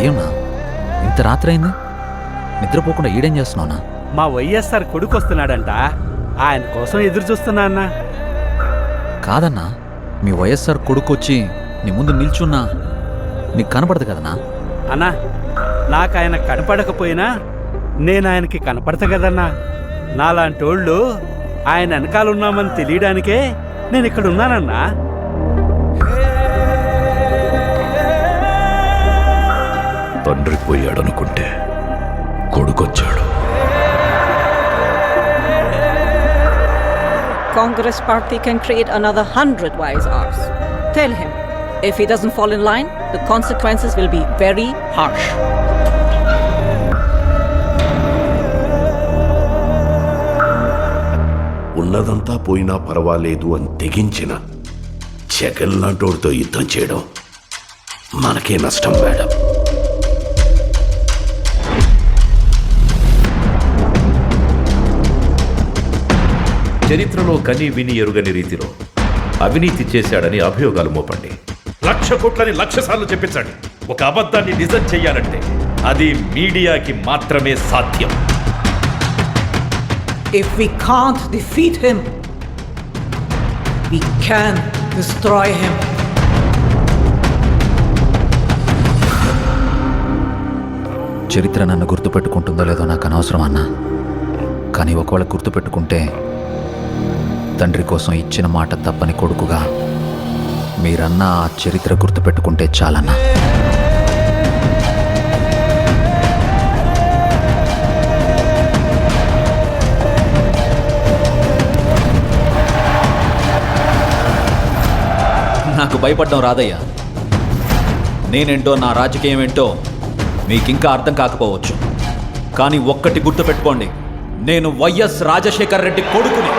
ఏమన్నా ఇంత రాత్రి అయింది, నిద్రపోకుండా ఈడేం చేస్తున్నావునా? మా వైఎస్ఆర్ కొడుకు వస్తున్నాడంట, ఆయన కోసం ఎదురు చూస్తున్నా అన్నా. కాదన్నా, మీ వైఎస్ఆర్ కొడుకు వచ్చి నీ ముందు నిల్చున్నా నీకు కనపడదు కదన్నా? అన్నా, నాకు ఆయన కనపడకపోయినా నేను ఆయనకి కనపడతా కదన్నా. నాలాంటోళ్ళు ఆయన వెనకాలన్నామని తెలియడానికే నేను ఇక్కడ ఉన్నానన్నా. తండ్రి పోయాడనుకుంటే కొడుకొచ్చాడు. Congress party can create another 100 wise hours. Tell him, if he doesn't fall in line, the consequences will be very harsh. ఉన్నదంతా పోయినా పర్వాలేదు అని తెగించిన జగన్ లాంటోడితో యుద్ధం చేయడం మనకే నష్టం మేడం. చరిత్రలో కని విని ఎరుగని రీతిలో అవినీతి చేశాడని అభియోగాలు మోపండి. 1,00,000 కోట్లని 1,00,000 సార్లు చెప్పించండి. ఒక అబద్ధాన్ని నిజం చెయ్యాలంటే అది మీడియాకి మాత్రమే సాధ్యం. If we can't defeat him, we can destroy him. చరిత్ర నన్ను గుర్తుపెట్టుకుంటుందో లేదో నాకు అనవసరం అన్నా, కానీ ఒకవేళ గుర్తుపెట్టుకుంటే తండ్రి కోసం ఇచ్చిన మాట తప్పని కొడుకుగా మీరన్నా ఆ చరిత్ర గుర్తుపెట్టుకుంటే చాలన్నా. నాకు భయపడడం రాదయ్యా. నేనేంటో, నా రాజకీయం ఏంటో మీకింకా అర్థం కాకపోవచ్చు, కానీ ఒక్కటి గుర్తుపెట్టుకోండి, నేను వైఎస్ రాజశేఖర్ రెడ్డి కొడుకుని.